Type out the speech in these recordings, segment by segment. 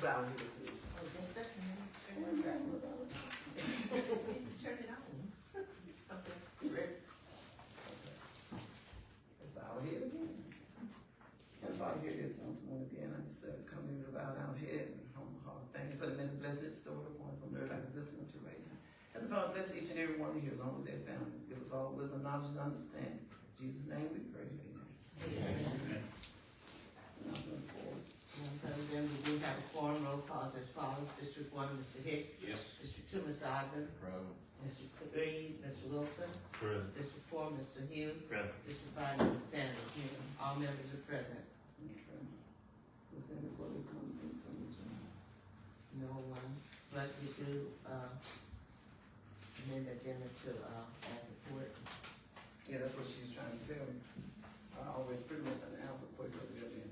about here. Oh, just a second. Turn it on. Turn it on. Okay. You ready? Let's bow our head again. Let's bow our head this once more again. I just said it's coming to bow down head and home heart. Thank you for the many blessings stored upon from their life existing to right now. And Father, bless each and every one of you along with their family. Give us all wisdom, knowledge, and understanding. In Jesus' name we pray. Amen. Amen. Announcement four. Madam President, we do have a quorum. Roll calls as follows. District 1, Mr. Hicks. Yes. District 2, Mr. Ogden. Present. District 3, Mr. Wilson. Present. District 4, Mr. Hughes. Present. District 5, Mrs. Sanders. All members are present. Okay. Was anybody coming in some agenda? No one. But we do, amend the agenda to, add report. Yeah, that's what she was trying to tell me. I always pretty much an answer for you over there.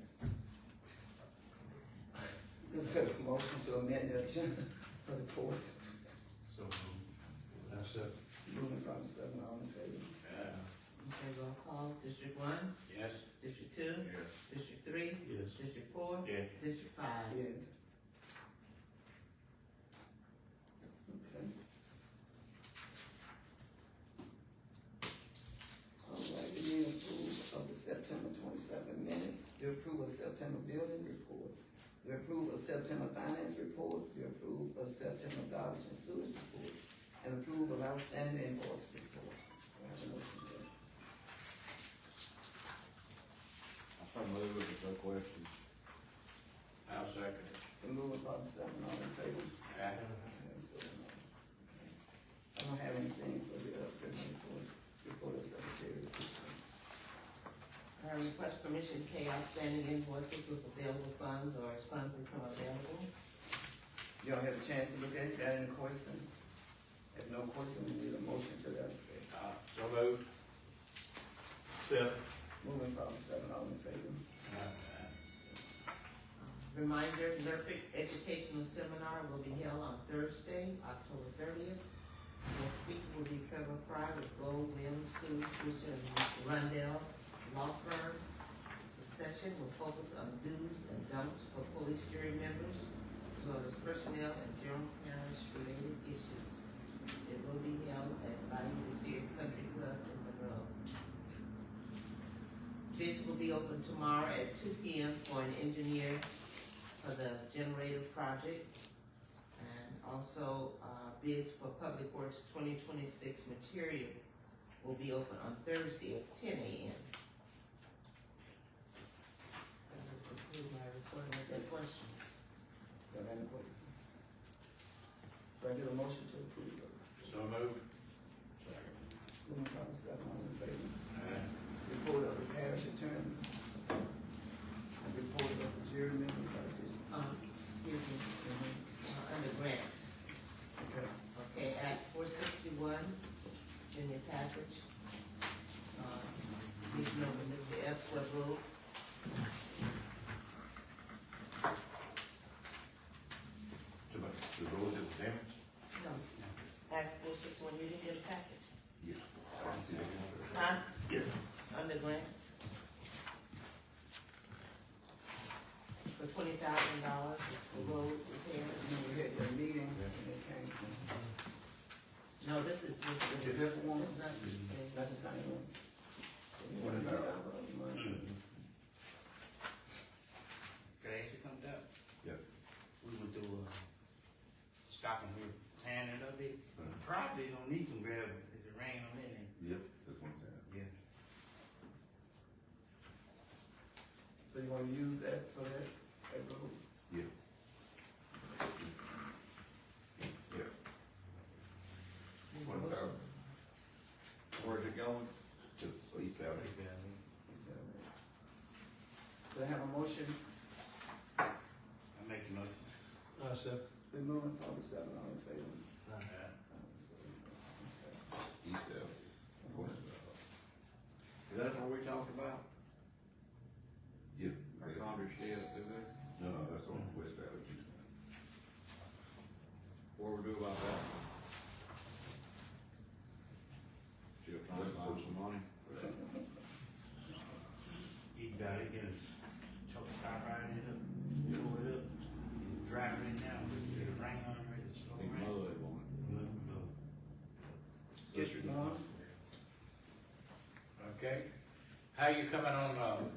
Gonna take a motion to amend the agenda for the court. So, that's it. Moving from 7, all in favor? Okay, roll call. District 1, Yes. District 2, Yes. District 3, Yes. District 4, Yes. District 5. Yes. Okay. All right, we need approval of the September 27 minutes, the approval of September building report, the approval of September finance report, the approval of September garbage and sewage report, and approval of outstanding invoice report. Do I have a motion there? I move with the question. I'll second it. The moving part 7, all in favor? I don't have anything for the, report of secretary. Request permission to pay outstanding invoices with available funds or as funds become available. Y'all had a chance to look at it, got any questions? If no questions, we need a motion to that effect. So moved. Second. Moving from 7, all in favor? Reminder, NERPIC Educational Seminar will be held on Thursday, October 30th. The speaker will be Trevor Fry with Gold, Williams, Sue, Brucer, and Mr. Rundell Law Firm. The session will focus on do's and don'ts for police jury members, as well as personnel and general parish related issues. It will be held at Bayou Sear Country Club in Monroe. Bids will be open tomorrow at 2 p.m. for an engineer for the generator project. And also, bids for Public Works 2026 material will be open on Thursday at 10 a.m. That will conclude my report. Unless there are questions. Y'all have any questions? Do I get a motion to approve? So moved. Moving from 7, all in favor? Report of the parish attorney. And report of the jury members by the district. Excuse me, under grants. Okay. Okay, Act 461, it's in your package. Please remember Mr. Epsworth Road. The road is damaged? No. Act 461, you didn't get a package? Yes. Huh? Yes. Under grants. For $20,000, it's for road repair. We had the meeting and it came. No, this is It's a different one. It's not the same. Not the same one. So you want to know about the money? Could I ask you something, Doug? Yes. We went through, stopping here, tearing it up a bit. Probably don't need some gravel if it rain on it. Yep, that's what I'm saying. Yeah. So you want to use that for that road? Yeah. Yeah. Where's it going? To East Valley. Do I have a motion? I make the motion. We're moving from 7, all in favor? East Valley. Is that what we talked about? Yeah. Our Congress shed through there? No, that's on West Valley. What we do about that? Still trying to find some money. East Valley, get a truck stop right in it up, pull it up, dry District One. Okay. How you coming on,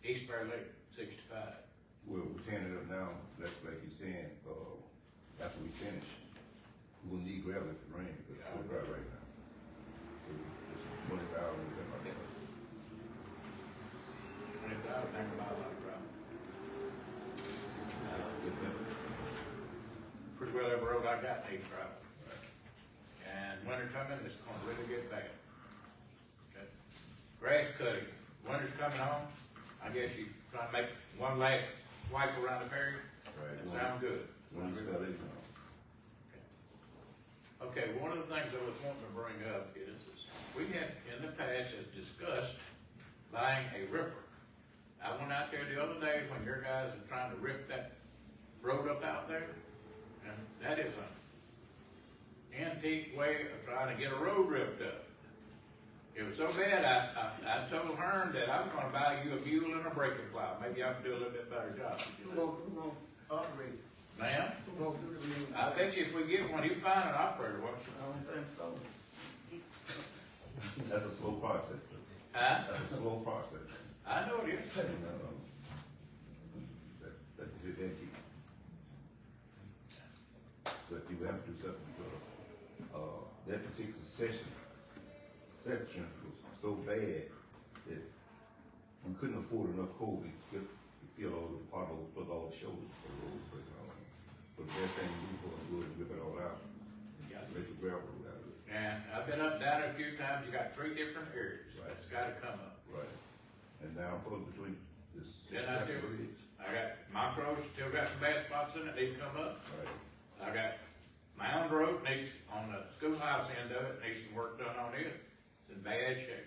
East Bear Lake, 65? Well, we're tearing it up now, like you're saying, after we finish, we're gonna need gravel if it rains, because it's so dry right now. So it's 20 hours, and stuff like that. 20,000, think about a lot of gravel. Good temper. Pretty well every road I got needs gravel. And winter coming, it's gonna really get bad. Okay. Grass cutting, winter's coming on, I guess you try to make one last swipe around the parish. Right. That sound good. When you start it, Okay, one of the things I was wanting to bring up is we have in the past has discussed buying a ripper. I went out there the other day when your guys were trying to rip that road up out there, and that is an antique way of trying to get a road ripped up. It was so bad, I told Hearn that I was gonna buy you a mule and a breaking plow. Maybe I could do a little bit better job. Who gonna operate? Ma'am, Who gonna do the mule? I bet you if we get one, you find an operator, won't you? I don't think so. that's a slow process, though. Huh? That's a slow process. I know it is. And, that's it, thank you. But you have to do something because, that particular section was so bad that we couldn't afford enough coal to fill all the potholes, plus all the shoulders for the roads, but the best thing to do for us was to rip it all out, make the gravel road out of it. And I've been up down there a few times, you got 3 different areas, that's gotta come up. Right. And now, between this. Then I got, Montrose still got some bad spots in it, need to come up. Right. I got Mound Road needs, on the schoolhouse end of it, needs some work done on it, it's in bad shape.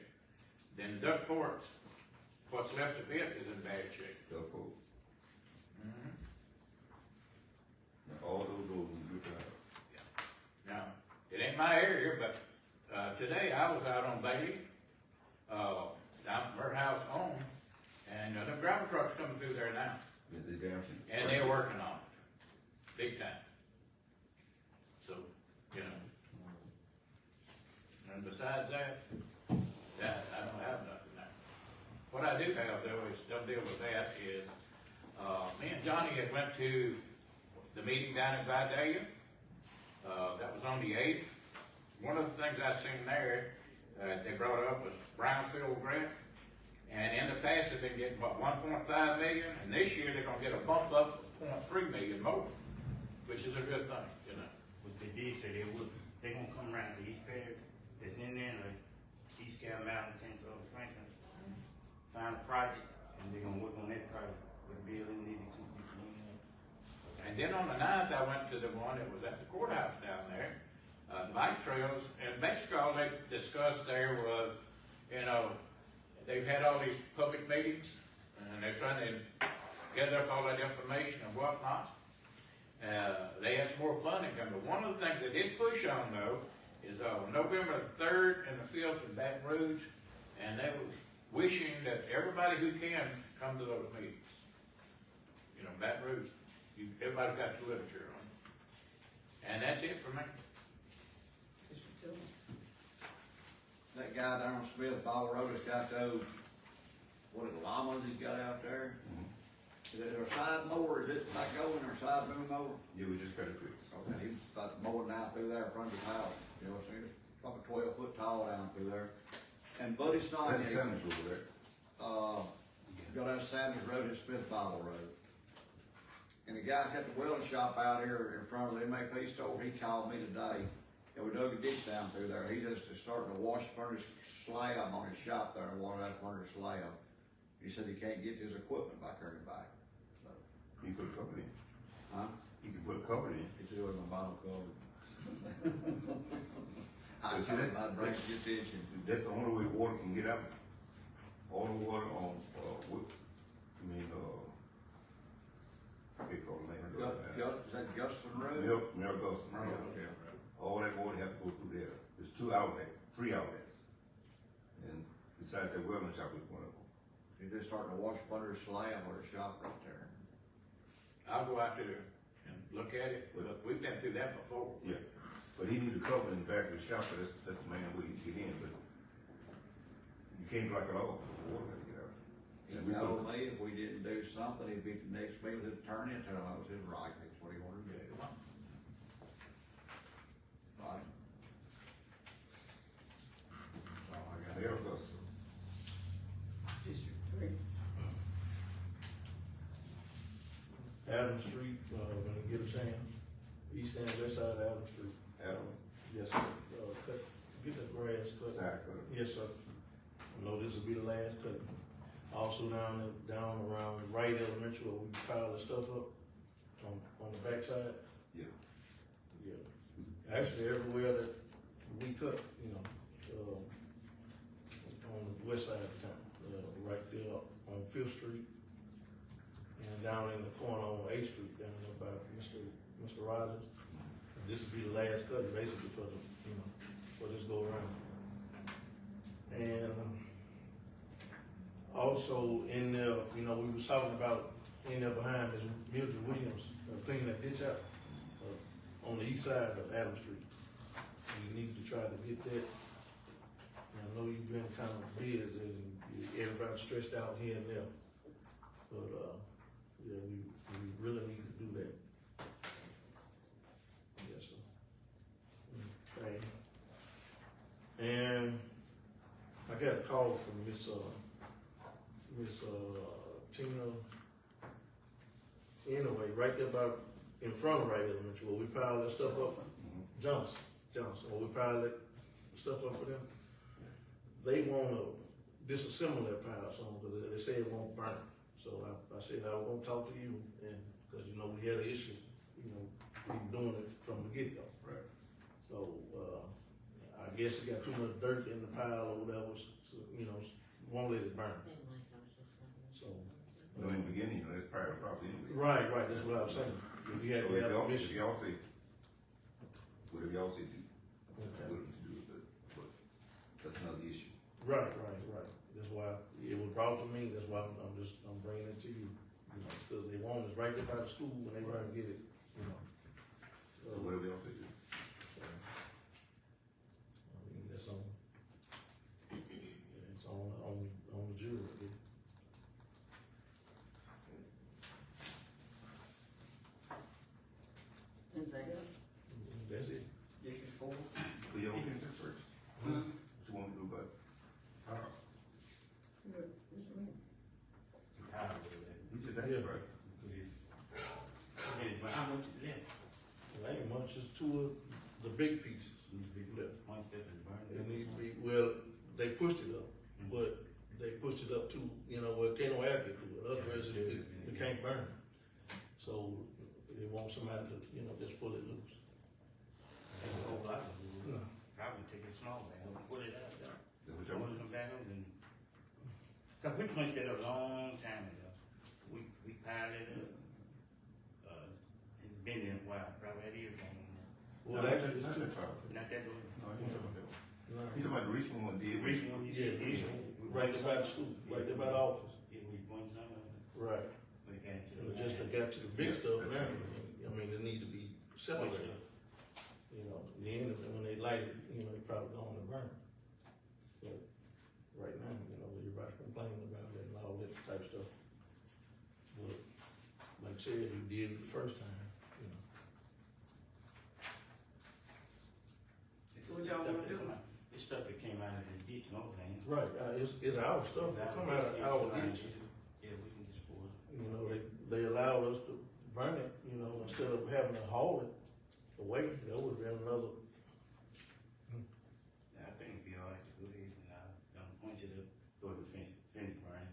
Then Duckport, what's left of it is in bad shape. Double. Mhm. All those roads we ripped out. Now, it ain't my area, but, today I was out on Bailey, down from her house home, and, the gravel truck's coming through there now, The damn shit. and they're working on it, big time. So, you know. And besides that, I don't have nothing now. What I do have though is, don't deal with that, is, me and Johnny had went to the meeting down in Vidalia. That was on the 8th. One of the things I seen there, they brought up was brownfield grant. And in the past, they've been getting, what, 1.5 million? And this year, they're gonna get a bump up of 0.3 million more, which is a good thing, you know. What they did say they gonna come around to East Parish, that's in there, like East Cal Mountain, Tennessee, Franklin, find a project, and they're gonna work on that project, with building, need to keep it clean up. And then on the 9th, I went to the one that was at the courthouse down there, bike trails, and basically all they discussed there was, you know, they've had all these public meetings, and they're trying to gather up all that information and whatnot. They had some more funding coming, but one of the things they did push on though, is November 3rd and the 5th in Baton Rouge, and they were wishing that everybody who can come to those meetings. You know, Baton Rouge, everybody's got the literature on it. And that's it for me. That guy down on Smith Ball Road has got those, what are the llamas he's got out there? Is it a side mower, is it like going or side boom mower? Yeah, we just got it fixed. Okay, he's about mowing down through there in front of his house, you know, so it's probably 12 foot tall down through there. And Buddy Sonia, That's Sanders over there. go down Sanders Road and Smith Bible Road. And the guy got the welding shop out here in front of the MAP store, he called me today. And we dug a ditch down through there. He just is starting to wash furnace slab on his shop there and water that furnace slab. He said he can't get his equipment back there in the back. So, You can put a cover in. huh? You can put a cover in. He's doing my bottle cover. I said that brings your attention. That's the only way water can get out. All the water on, what they call it, Is that Guston Road? Mary Guston. Okay. All that water have to go through there. There's 2 outlets, 3 outlets. And besides that welding shop is one of them. He's just starting to wash up under his slab or his shop right there. I'll go out there and look at it. We've been through that before. Yeah, but he need to cover in the back of the shop, that's the main way you get in, but you can't block it off, the water gotta get out. He And we told put- me if we didn't do something, he'd be the next meeting to turn into him. That was his right. That's what he wanted to do. Right. That's all I got. Mayor Augusta. District 3. Adams Street, when you get a chance, east and west side of Adams Street. Adam, Yes, sir. Get the grass cut. side cutter. Yes, sir. I know this will be the last cut. Also down around Wright Elementary, where we pile the stuff up on the backside. Yeah. Yeah. Actually, everywhere that we cut, on the west side of town, right there on Fifth Street, and down in the corner on 8th Street, down there by Mr. Rogers. This will be the last cut, basically, for the, for this go around. And also in there, we was talking about in there behind is Mildred Williams, cleaning that ditch out, on the east side of Adams Street. You need to try to get that. And I know you've been kind of busy and everybody's stressed out here and there. But, yeah, we really need to do that. Yes, sir. Okay. And I got a call from Miss Tina. Anyway, right there about in front of Wright Elementary, where we pile that stuff up. Johnson, where we pile that stuff up for them. They wanna disassemble that pile some, because they say it won't burn. So I said I was gonna talk to you, and, cause we had an issue, we doing it from the get-go. Right. So, I guess it got too much dirt in the pile or whatever, so, won't let it burn. So. In the beginning, that's part of the problem anyway. Right, that's what I was saying. If you had to have permission. If y'all say, whatever y'all say do, Okay. willing to do it, but that's another issue. Right. That's why it was brought to me, that's why I'm bringing it to you, because they want us right there by the school when they run and get it, So whatever y'all say do. So, I mean, that's it's on the jury. Anything else? That's it. District 4. So y'all think that first? What you want to do about it? What you mean? You just asked Yeah. first. How much is left? It ain't much, it's two of the big pieces. left. One step is burned. It needs to be, well, they pushed it up, but they pushed it up too, where can't no air get through it, otherwise it can't burn. So, they want somebody to, just pull it loose. That's a whole lot of it. No. Probably take it small back, put it out there. That's what y'all Put want. it back up and, cause we punched it a long time ago. We piled it up. It's been in a while, probably that is long now. Well, No, actually, not it's two. that problem. Not that long. No, he talking about that one. No. He talking about the recent one did. Recent one, Yeah, yeah. right there by the school, right there by the office. Yeah, we point some of it, Right. we got to. It just got to the big stuff now, they need to be separated. Then when they light it, they probably going to burn. But right now, everybody's complaining about it and all that type of stuff. But like I said, we did it the first time, So what y'all wanna do? It's stuff that came out of the ditch and everything. Right, it's our stuff, it come out of our ditch. Yeah, we can dispose it. They allowed us to burn it, instead of having to haul it away, that would have been another. Yeah, I think it'd be all right to go ahead and, point you to go to the finish line.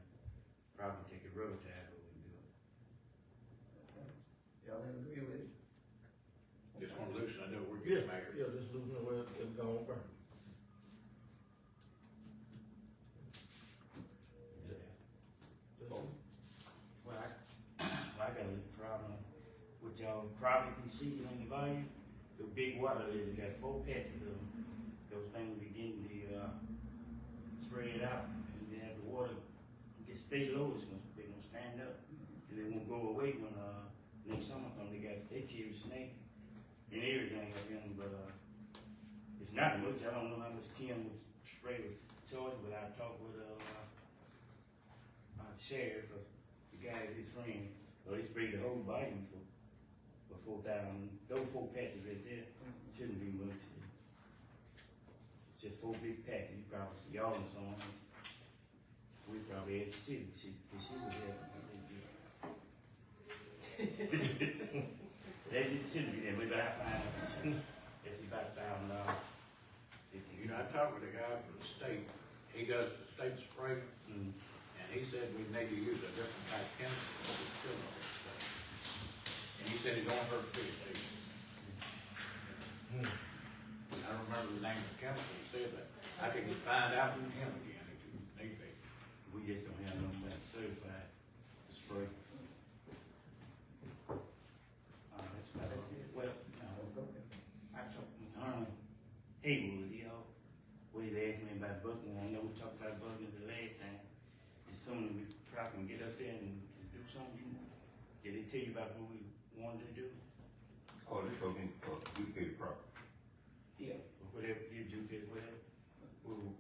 Probably take a rubber tag over and do it. Y'all agree with it? Just want to loosen it up, we're Yeah, getting mayor. just losing it where it's gonna burn. Well, I got a little problem with y'all probably can see it in the volume. The big water lily got 4 patches of them. Those things begin to, spray it out, and then the water get stay low, they're gonna stand up, and they won't go away when, Then some of them, they carry snake and everything up in, but, it's not much. I don't know how much Kim would spray with choice, but I talked with, sheriff, the guy, his friend, they sprayed the whole body for 4,000. Those 4 patches right there shouldn't be much. It's just 4 big patches. You probably see all them some. We probably at the city. She was there. They shouldn't be there, but I find it's about $1,000. You know, I talked with a guy from the state, he does the state spray, Mm. and he said we need to use a different type of chemical, but it's still on this stuff. And he said it don't hurt the fish. I don't remember the name of the chemical, he said that. I can find out from him again if you need to. We just don't have no man certified to spray. That's about it. Well, I talked with Haywood, what he's asked me about Bucking. I know we talked about Bucking the last time. As soon as we probably can get up there and do something, did they tell you about what we wanted to do? Oh, they told me, duplicated property. Yeah. Or whatever, you do it, whatever. We'll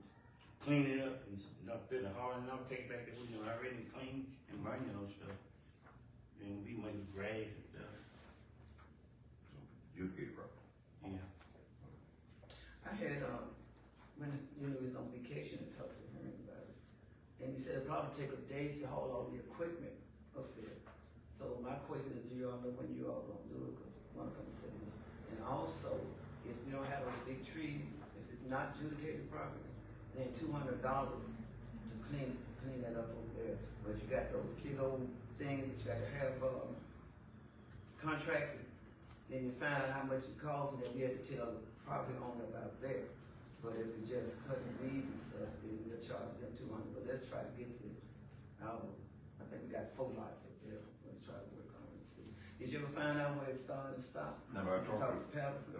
clean it up and not do the hard enough, take it back that we know already clean and burn those stuff. And we make grass and stuff. Duplicated property. Yeah. I had, when, he was on vacation and talked to him about it. And he said it'd probably take a day to haul all the equipment up there. So my question is, do you all know when you all gonna do it? Cause one of them said, and also, if we don't have those big trees, if it's not adjudicated property, then $200 to clean that up over there. But if you got those big old things that you got to have, contracted, then you find out how much it costs, and then we have to tell the property owner about there. But if it's just cutting weeds and stuff, then we'll charge them $200. But let's try to get I think we got 4 lots up there. We'll try to work on it and see. Did you ever find out where it started and stopped? No, I You talked to Patterson.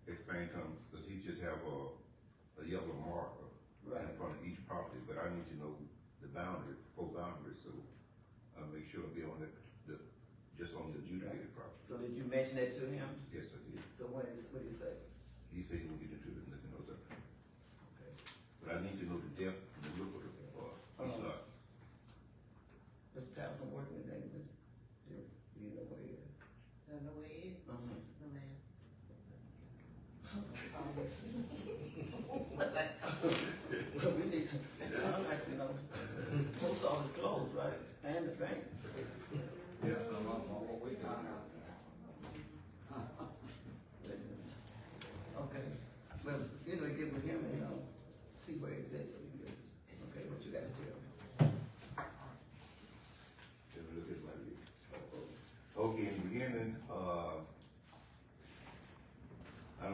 explained to him, because he just have a yellow marker Right. in front of each property, but I need to know the boundary, 4 boundaries, so I'll make sure it'll be on just on the adjudicated property. So did you mention that to him? Yes, I did. So what did he say? He said he will get into it and let me know something. Okay. But I need to know the depth and the look of it, each lot. Mr. Patterson working today, Mr. Do you know where he is? Don't know where it is, Uh-huh. no man. Well, we need, I'd like to know, post office closed, right? And the bank. Yeah, so I'm on what we got. Okay, well, get with him and, see where it's at, so you can, okay, what you gotta tell me. Let me look at my list. Okay, in the beginning, I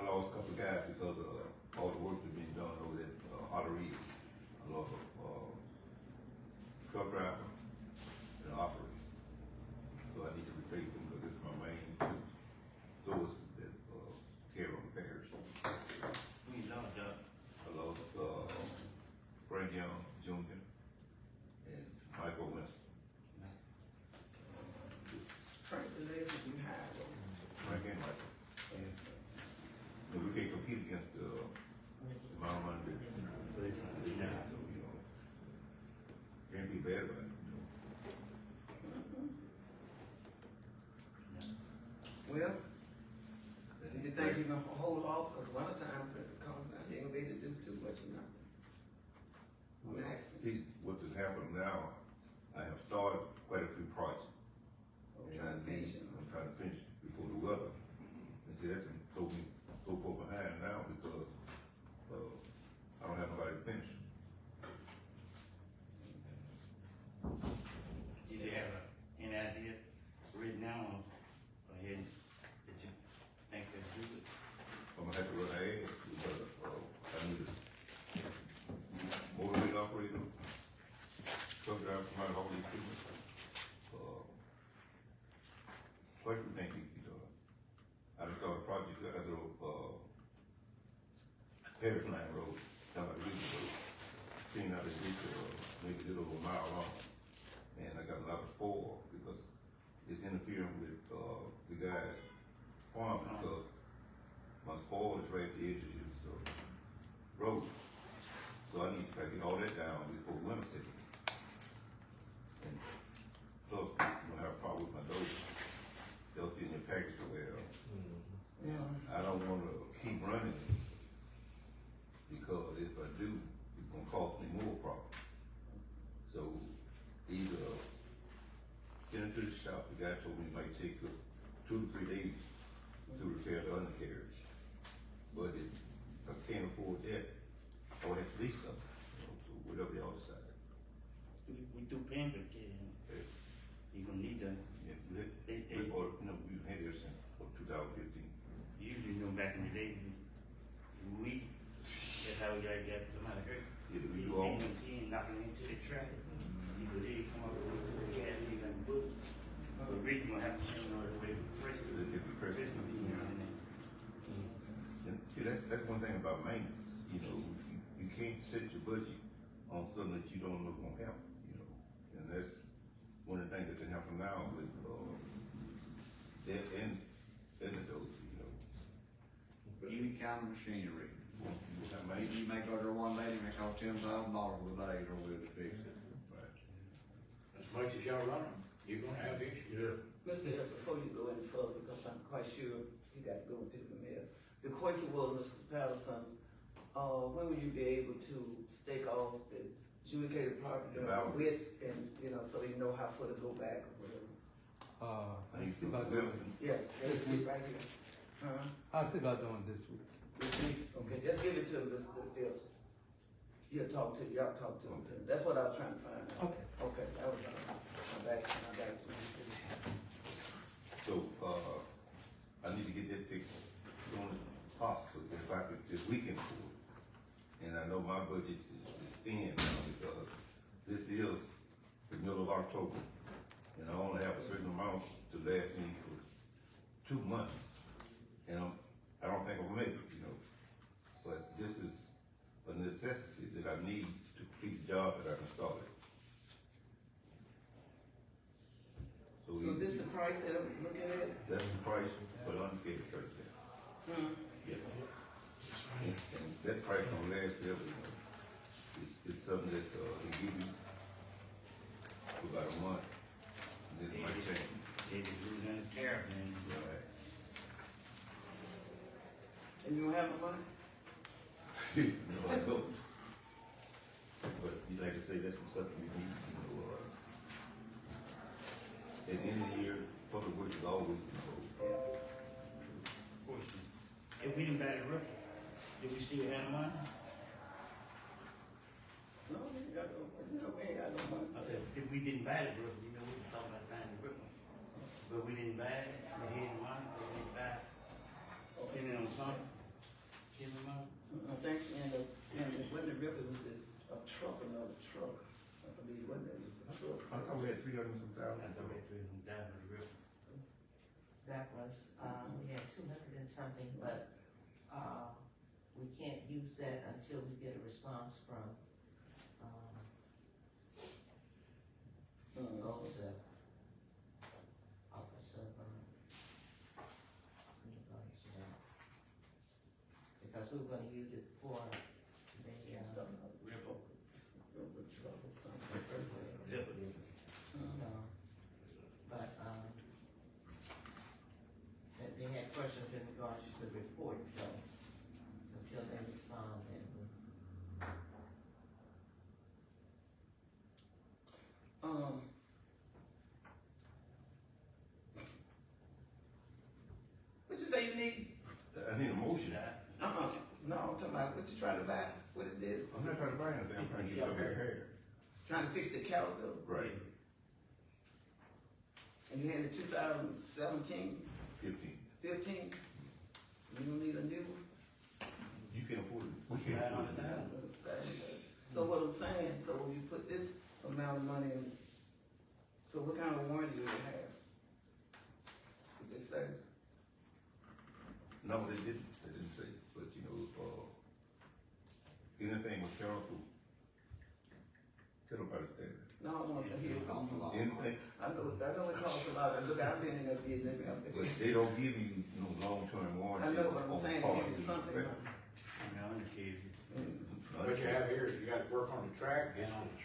lost a couple of guys because of all the work that's been done over at Ottery. I lost a truck driver and an operator. So I need to replace them because this is my main two sources that carry on the parish. We lost that. I lost Frank Young Jr. and Michael Winston. Frank's the latest you hired, Frank and Michael. No, we can't compete against the amount of money that they now, so, can't be bad about it. Well, do you think you're gonna hold off, cause one time, because you ain't gonna be able to do too much, Well, Maximum. see, what has happened now, I have started quite a few projects. And Trying to finish it. I'm trying to finish before the weather. And see, that's been throw me so far behind now because, I don't have nobody to finish. Did you have any idea written down or ahead that you think could do it? I'm gonna have to run ahead because, I need a motor operator, truck driver, somebody hold these people. What do you think you could do? I just started a project, a little, Paris Line Road, down by the Region Road. Clean out the ditch, maybe a little over a mile long. And I got a lot of spoil because it's interfering with, the guy's farm because my spoil is right at the edge of his, road. So I need to try to get all that down before winter season. And plus, you know, have a problem with my doors. They'll see in your package so well. Yeah. I don't wanna keep running it, because if I do, it's gonna cost me more problem. So, either send it to the shop, the guy told me it might take 2 to 3 days to repair the undercarriage. But if I can't afford that, I would have to lease something, you know, so whatever y'all decide. We do paying for the kid, Okay. you gonna need that. Yeah, we had this since 2015. Usually, you know, back in the day, that's how we gotta get somebody hurt. Yeah, we do all. Knocking into the track. People there come up with the gas, you got the book. But really, you gonna have to send the way to press it. Get the press it. And see, that's one thing about maintenance, you know, you can't set your budget on something that you don't know gonna happen, you know. And that's one of the things that can happen now with, that and the dose, you know. Any kind of machinery. I You mean, may go to one lady, may cost $10,000 a day or with to fix it. right. As much as y'all run them, you're gonna have issues. Yeah. Mr. Hill, before you go any further, because I'm quite sure you got to go and pick the mayor. The question was, Mr. Patterson, when will you be able to stake off the adjudicated property About- width and, you know, so you know how far to go back or whatever? I used to About live doing, Yeah, that's it right here. Huh? I'll see about doing this week. This week? Okay, just give it to Mr. Hill. Y'all talk to him. That's what I was trying to find out. Okay. Okay, that was, my back. So, I need to get that fixed as soon as possible, if I could, this weekend for it. And I know my budget is thin now because this is the middle of October. And I only have a certain amount to last me for 2 months. And I don't think I'll make it, you know. But this is a necessity that I need to complete the job that I can start. So this the price that I'm looking at? That's the price for the undercarriage right there. Yeah. And that price don't last forever, you know. It's something that, they give you for about a month, and then it might change. They just losing the tariff, man. Right. And you don't have no money? No, I don't. But, like I say, that's something we need, you know, at the end of the year, public works is always, you know, Question. If we didn't buy the roof, do we still have the money? No, we ain't got no money. I said, if we didn't buy the roof, you know, we was talking about buying the roof. But we didn't buy it, we had the money, so we didn't buy it. Spending on something. Give them money. I think, when the river was a truck, another truck, I believe, wasn't it? It was a truck. I thought we had 300 and some I thousand. thought we was down with the roof. That was, we had 200 and something, but, we can't use that until we get a response from, OSA, Office of, because we were gonna use it for the, Something like river. It was a truck or something. Zip it. so, but, they had questions in regards to the report, so until they respond, then we. What you say you need? I need a motion. No, I'm talking about, what you trying to buy? What is this? I'm not trying to buy anything, I'm trying to get some hair. Trying to fix the caliber? Right, And you had the 2017, 15. 15? You don't need a new one? You can afford it. We can't afford it now. So what I'm saying, so when you put this amount of money in, so what kind of warranty do you have? You just say, No, they didn't say, but you know, anything mechanical, tell them about it. no, I want to hear from you. Anything, I I know it costs a lot, but look, I've been in there getting it. But they don't give you, you know, long-term warranty. I know, but I'm on saying, parts give you that something. repair. What you have here is you gotta work on the track and on the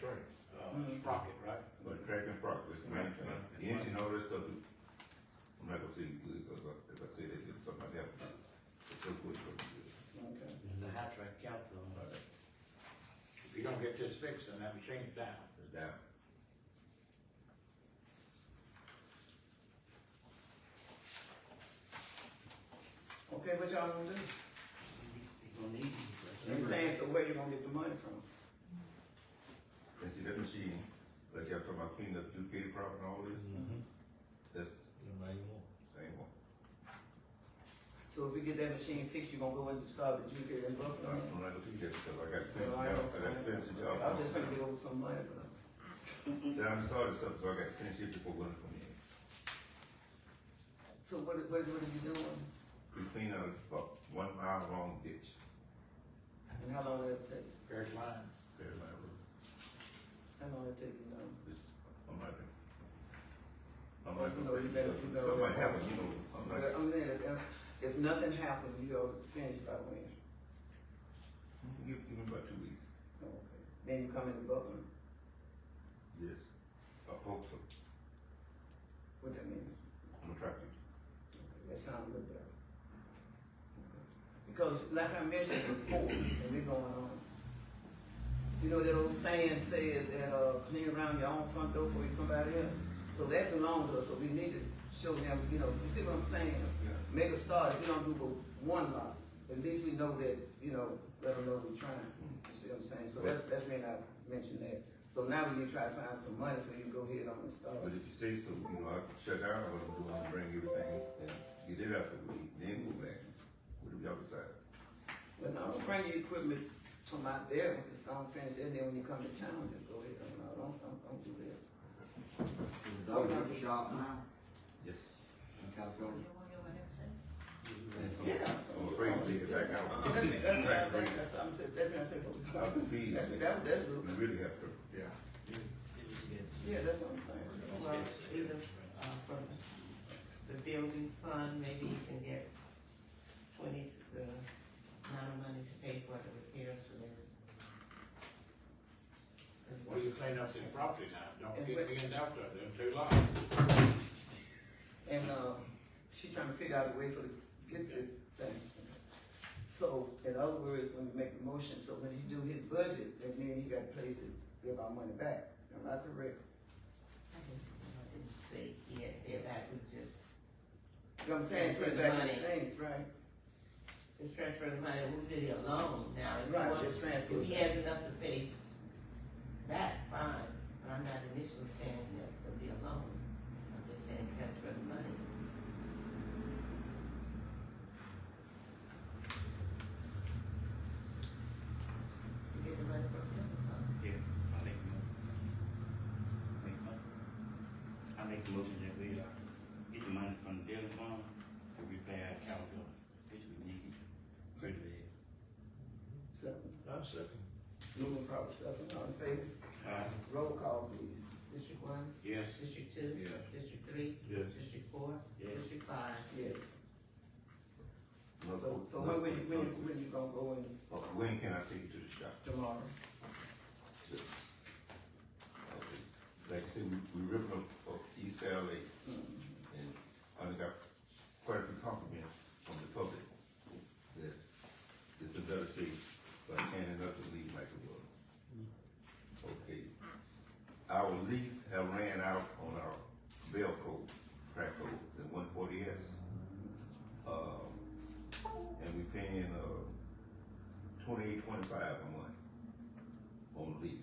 sprocket, right? But track and progress, main thing. The engine, all that stuff, I'm not gonna say good, because if I say that, if somebody else, it's so good, it's good. Okay. The high track capital. If you don't get this fixed, then that machine's down. It's down. Okay, what y'all gonna do? You're gonna need it. I'm saying, so where you gonna get the money from? And see, that machine, like y'all talking about cleaning up Duke property and all this, that's The manual. same one. So if we get that machine fixed, you gonna go and start the junior and Buckner? I'm not gonna do that because I got to finish Well, the job, I got to finish the job. I'm just trying to get over some money for them. See, I done started something, so I got to finish it before winter come in. So what are you doing? We clean out about 1 mile long ditch, And how long will it take? There's mine. very line road. How long will it take, you know? I'm not gonna. I'm Well, not you gonna know, you better- you better- something might happen, you know, I'm not. I'm saying, if nothing happens, you know, finish by when? Give me about 2 weeks. Oh, okay. Then you come into Buckner, Yes, I hope so. what that mean? I'm gonna try to. That sounds a little better. Because like I mentioned before, and we're going on, you know that old saying said that, clean around your own front door before you somebody else. So that belongs to us, so we need to show them, you know, you see what I'm saying? Yeah. Make a start, if you don't do but one lot, at least we know that, you know, let them know we're trying, you see what I'm saying? So that's when I mentioned that. So now we need to try to find some money so you can go ahead on and start. But if you say so, you know, I can shut down what I'm doing and bring everything and get it out the way, then go back with the other side. But no, don't bring your equipment from out there, it's gonna finish it, and then when you come to town, just go ahead, don't do that. Is the dog at the shop now? Yes. In Caterpillar? Yeah. I'm afraid to take it back out. That's what I'm saying, that's what I said, Out the field. that's good. We really have to. Yeah. Yeah, that's what I'm saying. Well, either, from the building fund, maybe you can get the amount of money to pay for the repairs for this. Well, you clean up this property now, don't And get what- me in doubt of them 2 lots. And, she's trying to figure out a way for the, get the thing. So, in other words, when we make the motion, so when he do his budget, that means he got a place to give our money back, am I correct? I didn't say yet, that we just, You know what I'm saying, put it back in the thing, right? just transfer the money, we'll leave it alone now. If he Right, wants- just transfer If he it. has enough to pay back, fine, but I'm not initially saying that it'll be alone. I'm just saying transfer the money. You get the money from the fund. Yeah, I make the motion. I make the motion that we, get the money from the building fund to repair our capital, which we need, pretty bad. Second, I'm second. moving probably second, all in favor? Roll call, please. District one, Yes. District two, Yes. District three, Yes. District four, Yes. District five. Yes. Another- So when you gonna go in When can I take you to the shop? tomorrow? Like I said, we ripped up East LA, and I done got quite a few compliments from the public that it's a better shape, but I can't enough to leave like it was. Okay. Our lease have ran out on our bell code, crack code, the 140S. And we paying, $28.25 a month on the lease.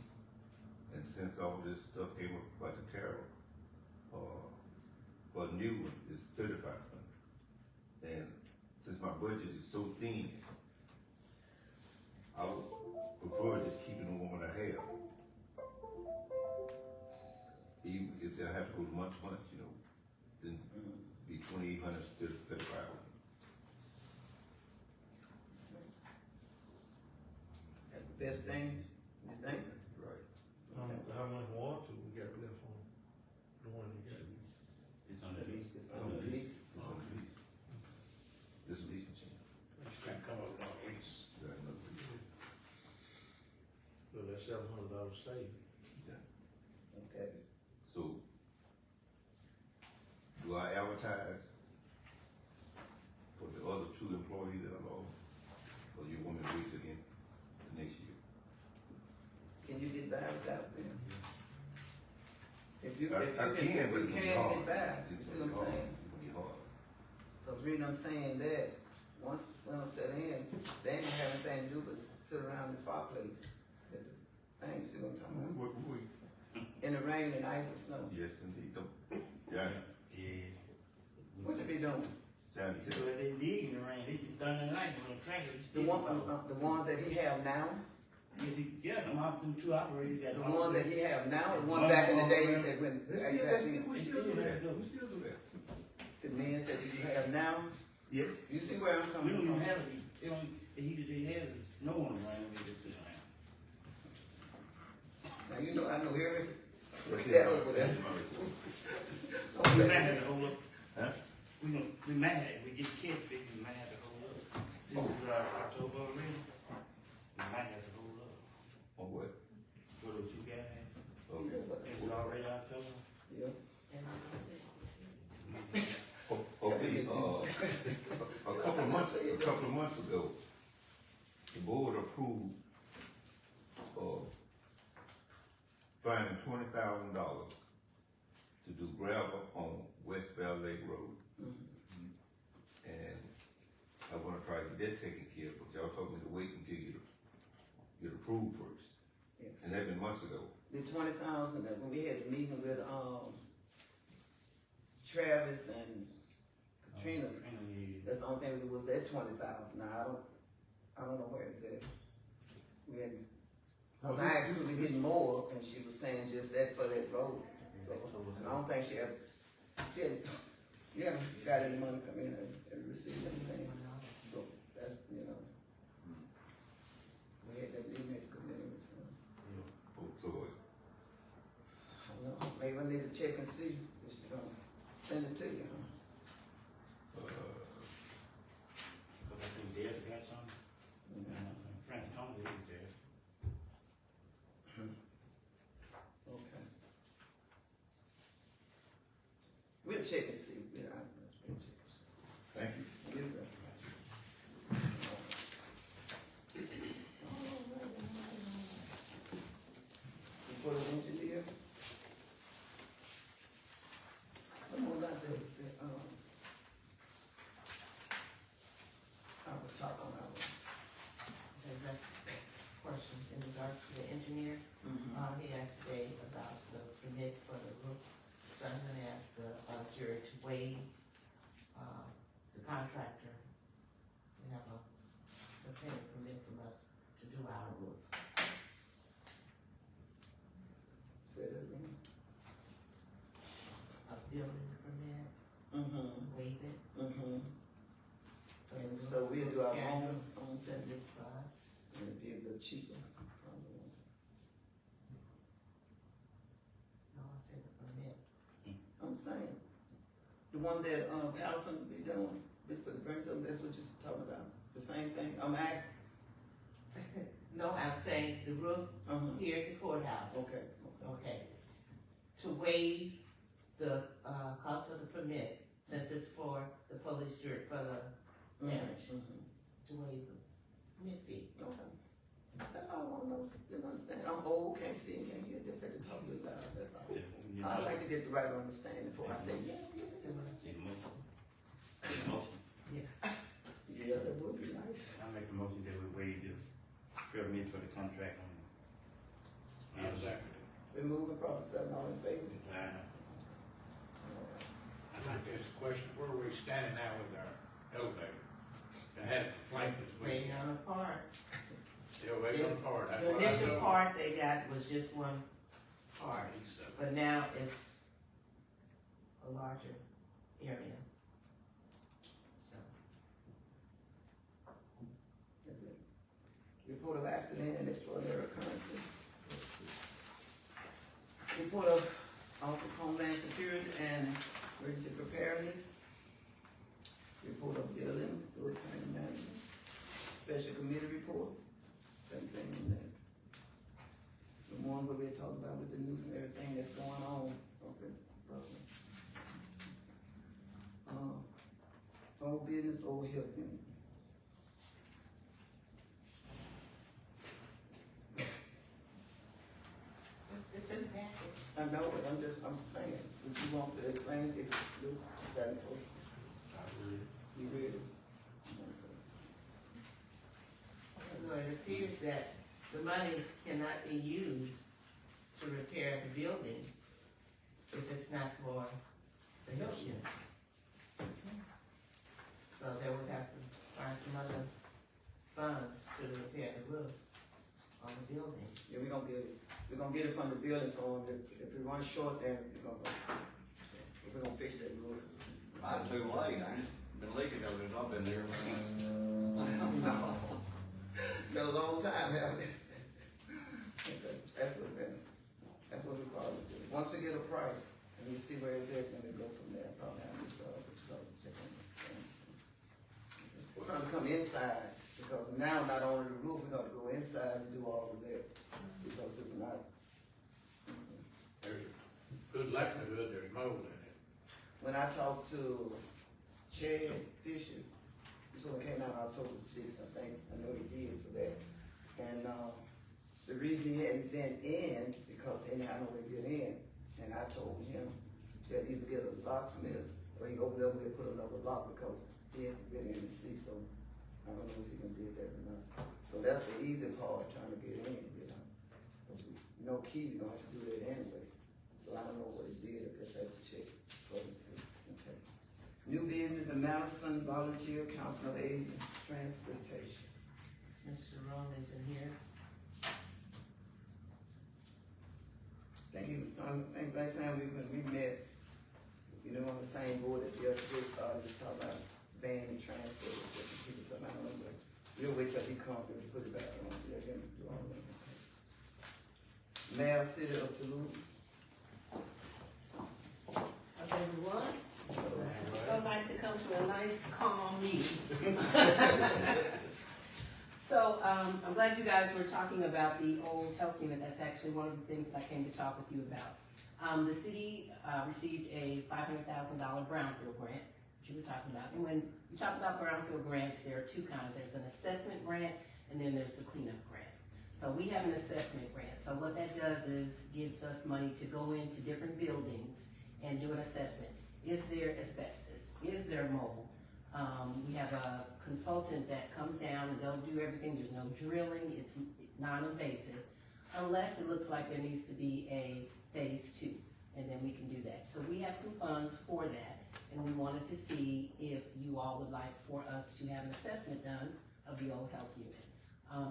And since all this stuff came up about the tariff, for a new one, it's $35. And since my budget is so thin, I would prefer just keeping the one I have. Even if I have to go month to month, you know, then be 2,800 instead of 35. That's the best thing, you think? Right. How much water we got left on the one you got? got $700 saved. Okay. So, do I advertise for the other two employees that are lost? Or you want me to wait till the next year? Can you get back without them? If you I can can, but get it's gonna be hard. back, you It's see gonna what I'm be hard. saying? It's gonna be hard. Cause the reason I'm saying that, once when I set in, they ain't gonna have anything to do but sit around the fireplace. I ain't see what I'm talking about. In the rain and ice and snow. Yes, indeed. Yeah, Yeah. What they be doing? Johnny, So they dig in the rain, they just done the night on the tractor. The ones that he have now, Yeah, them two operators got. the ones that he have now, the one back in the days that when, we still do that. We still do that. the men that you have now, Yes. you see where I'm We coming don't even from? have it, they have snow on the rain, they just sit around. Now, you know, I know every, What's that that? over there. We might have to hold up, Huh? we might have, we get catch fixed, we might have to hold up. Since it's October already, we might have to hold up. On what? For those two guys, Okay. it's already October. Yeah. And Okay, a couple of months ago, the board approved, finding $20,000 to do gravel on West Bell Lake Road. And I wanna try to get that taken care of, but y'all told me to wait until you get approved first. Yeah. And that been months ago. The 20,000, that when we had the meeting with, Travis and Katrina, that's the only thing that was that 20,000. Now, I don't know where it's at. We had, cause I asked her to get more, and she was saying just that for that road. So, and I don't think she had, you haven't got any money come in and received anything. So, that's, you know. We had that meeting at the committee, so. So, I don't know, maybe I need to check and see if she's gonna send it to you, huh? But I think Dale got some, and Frank Conley is there. Okay. We'll check and see, we'll check and see. thank you. You're welcome. For the engineer. Come on, out there, I will talk on that there's a question in regards to the engineer. one. He asked today about the permit for the roof, so I'm gonna ask the jury to waive, the contractor. We have a permit from us to do our roof. Say that again. A building permit, waive it. And so we'll do our own, Since it's for us. and it'll be a little cheaper. No, I said the permit. I'm saying, the one that, Allison be doing, for the bring something, that's what you're talking about, the same thing, I'm asking. No, I'm saying the roof here at the courthouse. Okay. Okay. To waive the, cost of the permit, since it's for the police jury, for the parish, to waive the permit fee. Okay. That's all I wanna know, didn't understand, I'm old, can't see, can't hear, just had to talk a little loud, that's all. I like to get the right understanding before I say, yeah. Yeah, that would be nice. I make a motion that we waive the permit for the contract on. I'll second it. Been moving, probably seven, all in favor? I'd like to ask a question, where are we standing now with our elevator? I had a complaint this week, Waiting on a part. still waiting on part. That's The what I initial told part they got was just one part, but now it's a larger area. So, That's it. Report of accident and extraordinary occurrences. Report of Office Homeland Security and Emergency Preparedness. Report of building, fluid planning management. Special committee report, same thing in there. talking about with the news and everything that's going on up in Brooklyn. Old business, old health unit. It's in the package. I know, but I'm saying, would you want to explain it, Lou? Is that it? You read it? No, it appears that the monies cannot be used to repair the building if it's not for the health unit. So they would have to find some other funds to repair the roof on the building. Yeah, we're gonna get it from the building fund, if we run short, then we're gonna fix that roof. About too late, ain't it? Been leaking ever since I've been there. No. Been a long time, haven't it? That's what we probably do. Once we get a price, and we see where it's at, then we go from there, probably have this, what you call it, check on the things. We're gonna come inside, because now not only the roof, we're gonna go inside and do all of that, because it's not. There's a good likelihood there's mold in it. When I talked to Chad Fisher, this one came out October 6th, I think, I know he did for that. And, the reason he hadn't been in, because he didn't have no way to get in, and I told him that either get a locksmith, or he open up and put another lock, because he hadn't been in to see, so I don't know if he can do that or not. So that's the easy part, trying to get in, you know, because no key, you don't have to do that anyway. So I don't know what he did, I guess I have to check for the see, okay. New business, the Madison Volunteer Council of Aid and Transportation. Mr. Rowland's in here. I think he was talking, I think last time we met, you know, on the same board that the other day started, just talking about van and transport, and different people, something, I don't know, but we'll wait till he comes and put it back on, let him do all that. Mayor, City of Tallulah. How's everyone? So nice to come to a nice, calm meeting. So, I'm glad you guys were talking about the old health unit. That's actually one of the things that I came to talk with you about. The city, received a $500,000 brownfield grant, which you were talking about. And when we talk about brownfield grants, there are two kinds. There's an assessment grant, and then there's the cleanup grant. So we have an assessment grant. So what that does is gives us money to go into different buildings and do an assessment. Is there asbestos? Is there mold? We have a consultant that comes down and they'll do everything. There's no drilling. It's non-invasive, unless it looks like there needs to be a phase 2, and then we can do that. So we have some funds for that, and we wanted to see if you all would like for us to have an assessment done of the old health unit.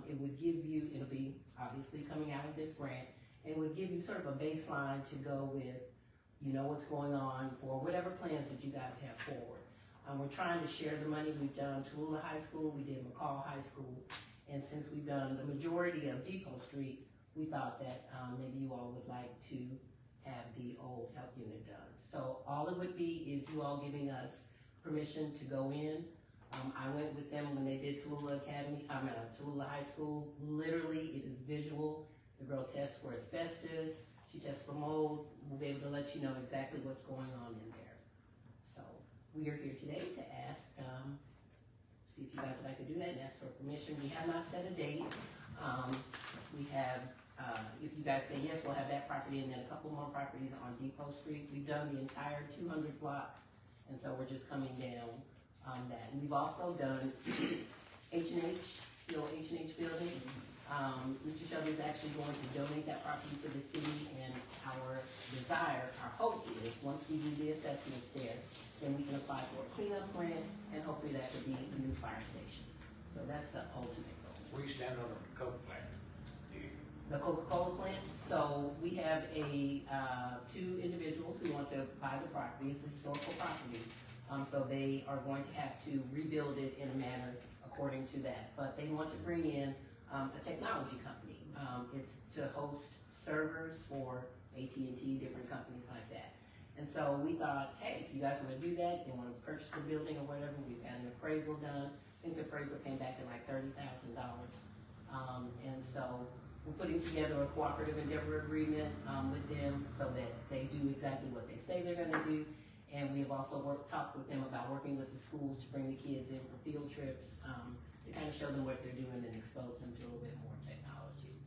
It would give you, it'll be obviously coming out of this grant, and it would give you sort of a baseline to go with, you know what's going on for whatever plans that you guys have forward. We're trying to share the money. We've done Tallulah High School, we did McCall High School, and since we've done the majority of Depot Street, we thought that maybe you all would like to have the old health unit done. So all it would be is you all giving us permission to go in. I went with them when they did Tallulah High School. Literally, it is visual. The girl tests for asbestos, she tests for mold. We'll be able to let you know exactly what's going on in there. So we are here today to ask, see if you guys would like to do that and ask for permission. We have not set a date. We have, if you guys say yes, we'll have that property and then a couple more properties on Depot Street. We've done the entire 200 block, and so we're just coming down on that. And we've also done H&H, the old H&H building. Mr. Shelby is actually going to donate that property to the city, and our desire, our hope is, once we do the assessments there, then we can apply for a cleanup grant, and hopefully that could be a new fire station. So that's the ultimate goal. We stand on the Coke plant. The Coca-Cola plant, so we have two individuals who want to buy the property. It's a historical property. So they are going to have to rebuild it in a manner according to that. But they want to bring in a technology company. It's to host servers for AT&T, different companies like that. And so we thought, hey, if you guys want to do that, you want to purchase the building or whatever, we've had an appraisal done. I think the appraisal came back at like $30,000. And so we're putting together a cooperative endeavor agreement, with them so that they do exactly what they say they're gonna do. And we have also talked with them about working with the schools to bring the kids in for field trips, to kind of show them what they're doing and expose them to a little bit more technology.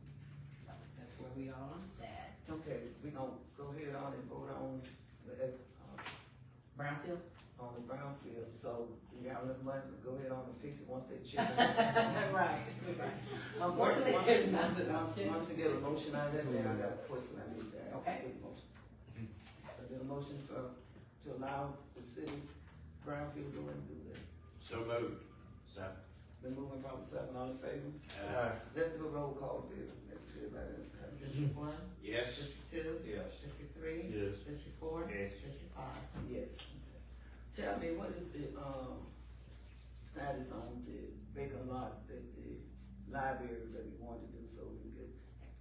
So that's where we are on that. Okay, we gonna go ahead on and vote on the, Brownfield? on the brownfield, so we got enough money to go ahead on and fix it once they check it. Right. Once, Unfortunately, once, there's once, nothing. once we get a motion out of that, then I got a question I need to ask. Okay. Get a motion. I did a motion to allow the city brownfield to go and do that. So moved. Been moving probably seven, all in favor? Let's do a roll call, Bill. Make sure everybody have District one, Yes. District two, Yes. District three, Yes. District four, Yes. District five. Yes. Tell me, what is the, status on the vacant lot that the library that we want to do so we can get?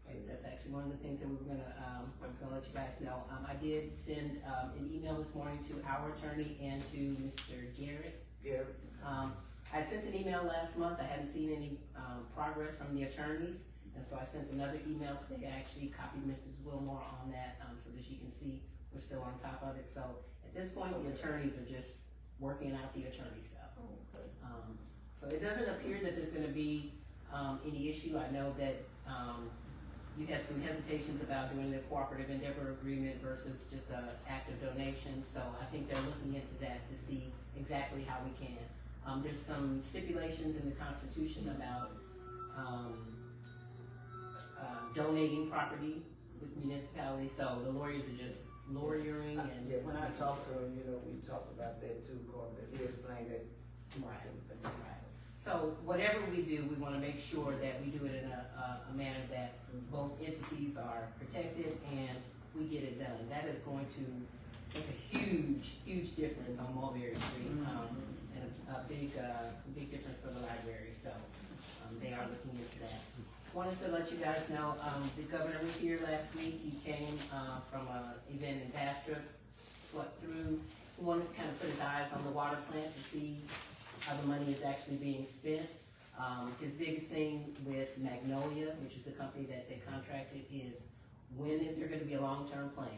Okay, that's actually one of the things that we were gonna, I was gonna let you guys know. I did send, an email this morning to our attorney and to Mr. Garrett. Gary? I had sent an email last month, I hadn't seen any, progress from the attorneys, and so I sent another email today. I actually copied Mrs. Wilmore on that, so that she can see we're still on top of it. So at this point, the attorneys are just working out the attorney stuff. Oh, okay. So it doesn't appear that there's gonna be, any issue. I know that, you had some hesitations about doing the cooperative endeavor agreement versus just a active donation, so I think they're looking into that to see exactly how we can. There's some stipulations in the Constitution about, donating property with municipalities, so the lawyers are just lawyering and. Yeah, when I talked to him, we talked about that too, Corbin, he explained that. Right. Everything. Right. So whatever we do, we wanna make sure that we do it in a manner that both entities are protected and we get it done. That is going to make a huge, huge difference on Mulberry Street, and a big difference for the library, so, they are looking into that. Wanted to let you guys know, the governor was here last week. He came, from a event in Bastrop, swept through. He wanted to kind of put his eyes on the water plant to see how the money is actually being spent. His biggest thing with Magnolia, which is the company that they contracted, is when is there gonna be a long-term plan?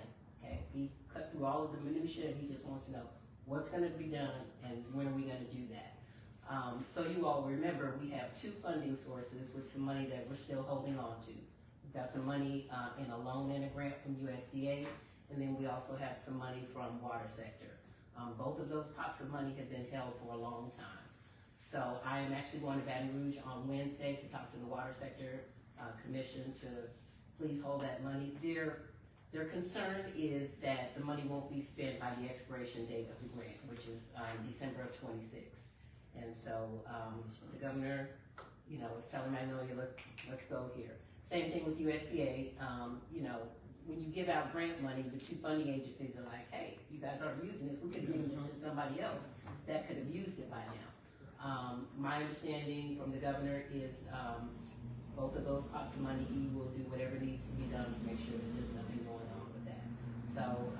Okay, he cut through all of the minutia, and he just wants to know what's gonna be done and when are we gonna do that? So you all remember, we have two funding sources with some money that we're still holding on to. We've got some money, in a loan and a grant from USDA, and then we also have some money from water sector. Both of those pots of money have been held for a long time. So I am actually going to Baton Rouge on Wednesday to talk to the water sector, commission to please hold that money. Their concern is that the money won't be spent by the expiration date of the grant, which is, December of 26. And so, the governor, is telling Magnolia, let's go here. Same thing with USDA, when you give out grant money, the two funding agencies are like, hey, you guys aren't using this, we could have given it to somebody else that could have used it by now. My understanding from the governor is, both of those pots of money, he will do whatever needs to be done to make sure that there's nothing going on with that. So,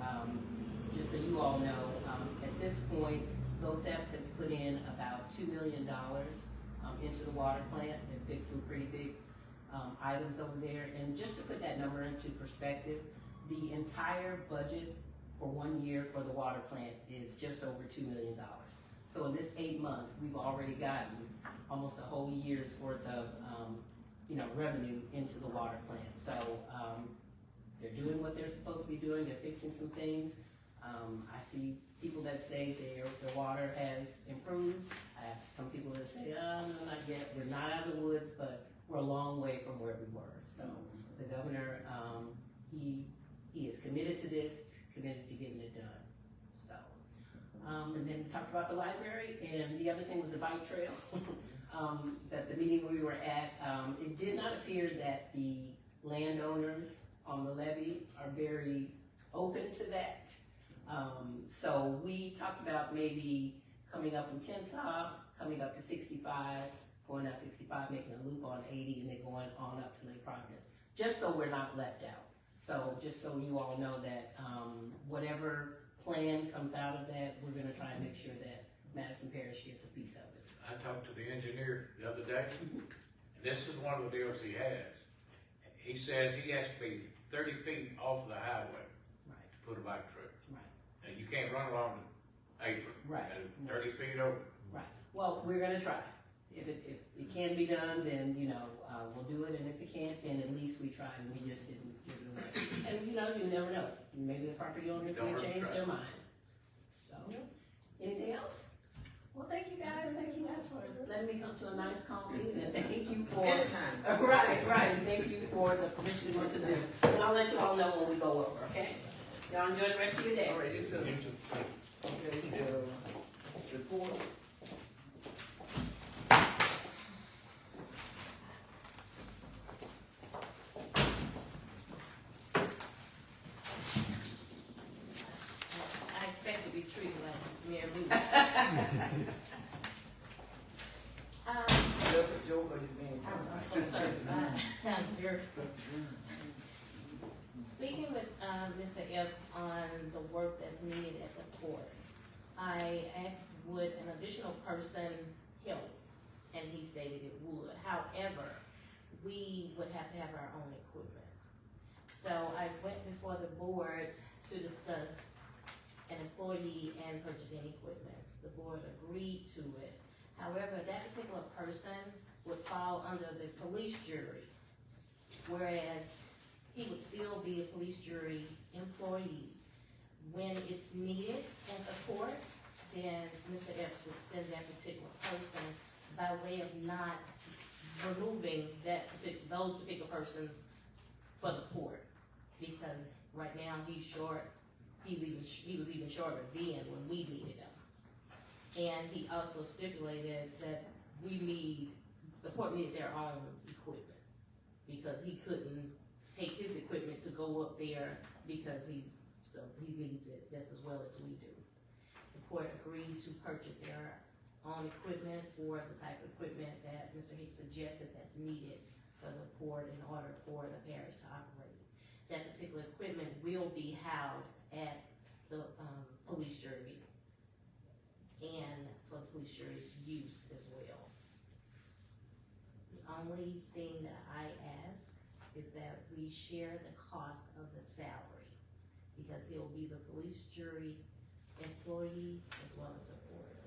just so you all know, at this point, LoSAP has put in about $2 million into the water plant and fixed some pretty big items over there. And just to put that number into perspective, the entire budget for 1 year for the water plant is just over $2 million. So in this 8 months, we've already gotten almost a whole year's worth of revenue into the water plant. So they're doing what they're supposed to be doing. They're fixing some things. I see people that say their water has improved. I have some people that say, no, not yet. We're not out of the woods, but we're a long way from where we were. So the governor, he is committed to this, committed to getting it done. So, and then we talked about the library, and the other thing was the bike trail. That the meeting we were at, it did not appear that the landowners on the levee are very open to that. So we talked about maybe coming up from Tenshaw, coming up to 65, going out 65, making a loop on 80, and then going on up to Lake Providence, just so we're not left out. So just so you all know that whatever plan comes out of that, we're gonna try and make sure that Madison Parish gets a piece of it. I talked to the engineer the other day, and this is one of the deals he has. he says he has to be 30 feet off the highway Right, to put a bike trail. right, And you can't run along the apron. Right. 30 feet over. right. Well, we're gonna try. If it can be done, then, you know, we'll do it, and if it can't, then at least we tried, and we just didn't do it. And, you know, you never know, maybe the property owners Don't will hurt to change try. their mind. So, anything else? Well, thank you guys for letting me come to a nice, calm meeting, and thank you for. Anytime. Right, and thank you for the permission to go to them. And I'll let you all know when we go over, okay? Y'all enjoy the rest of your day. All right, you too. You too. Okay, report. I expect to be treated like Mayor Lewis. Just a joke or you being I'm so sorry. I'm very- Speaking with, Mr. Epps on the work that's needed at the court, I asked would an additional person help, and he stated it would. However, we would have to have our own equipment. So I went before the board to discuss an employee and purchasing equipment. The board agreed to it. However, that particular person would fall under the police jury, whereas he would still be a police jury employee. When it's needed at the court, then Mr. Epps would send that particular person by way of not removing those particular persons for the court. Because right now he's short, he was even shorter then when we needed him. And he also stipulated that the court needed their own equipment, because he couldn't take his equipment to go up there because he needs it just as well as we do. The court agreed to purchase their own equipment for the type of equipment that Mr. Hicks suggested that's needed for the court in order for the parish to operate. That particular equipment will be housed at the police juries and for the police jury's use as well. The only thing that I ask is that we share the cost of the salary, because he'll be the police jury's employee as well as supporter.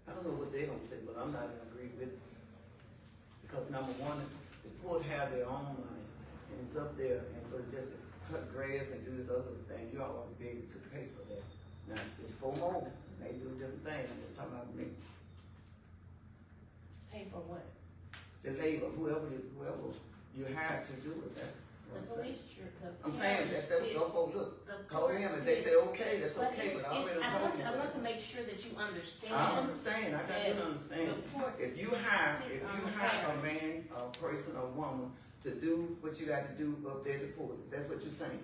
I don't know what they're gonna say, but I'm not gonna agree with it. Because number one, the court have their own money, and it's up there, and for just to cut grass and do this other thing, you all ought to be able to pay for that. Now, it's for more, they do a different thing, I'm just talking about me. Pay for what? The labor, whoever you hire to do it, that's what The I'm saying. police jury, I'm saying, that's what those folks look, the call court them, if they say okay, that's But okay, but I already I told you. want to make sure that you understand. I understand, I got you to understand. The court If you hire sits on a the man, parish. a person, a woman, to do what you got to do up there at the port, that's what you're saying?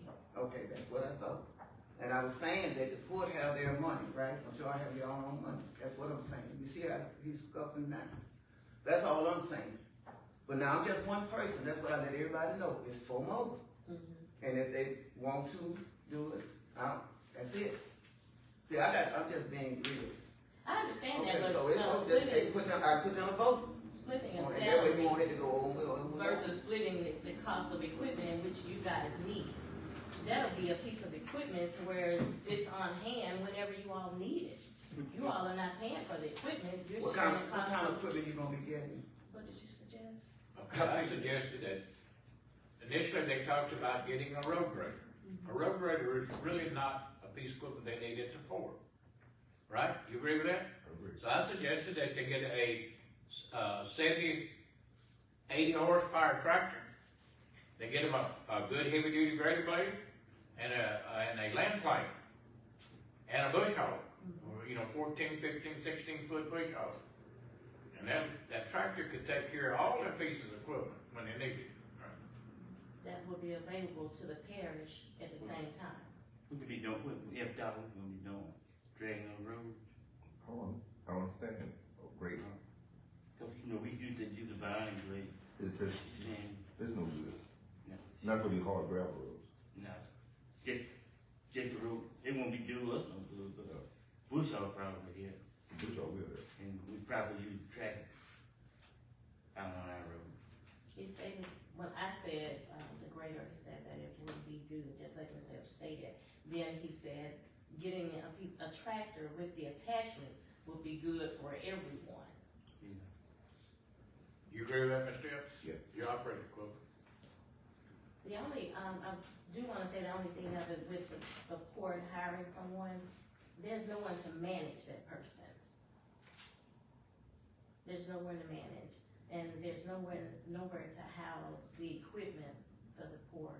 Yes. Okay, that's what I thought. And I was saying that the port have their money, right? Don't you all have your own money? That's what I'm saying. You see how he's scuffing now? That's all I'm saying. But now I'm just one person, that's what I let everybody know, it's for more. And if they want to do it, that's it. See, I'm just being real. I understand Okay, that, but so it's supposed to, I put down a vote. splitting a And that way we salary won't have to go over. versus splitting the cost of equipment in which you guys need. That'll be a piece of equipment to where it's on hand whenever you all need it. You all are not paying for the equipment, you're What sharing kind the cost of of. equipment you gonna be getting? What did you suggest? Okay, I suggested that initially they talked about getting a road grader. A road grader is really not a piece of equipment they need at the port, right? You agree with that? So I suggested that they get a 70, 80 horsepower tractor. They get them a good heavy duty grader blade and a land plane and a bush hog, or 14, 15, 16 foot bush hog. And that tractor could take care of all their pieces of equipment when they need it. That will be available to the parish at the same time. We could be doing, what if that was gonna be doing, dragging on the road? I don't understand. Oh, great. Cause we used to use the binding blade, It's and, no good. no, Not gonna be hard gravel roads. no, just the road, it won't be do us no good, but bush hog probably, yeah, Which are with it. and we probably use tractor out on our road. He stated, when I said, the grader, he said that it would be good, just like himself stated. Then he said, getting a tractor with the attachments would be good for everyone. You agree with that, Mr. Epps? Yeah. You operate equipment. The only, I do wanna say the only thing of it with the port hiring someone, there's no one to manage that person. There's no one to manage, and there's nowhere to house the equipment for the port.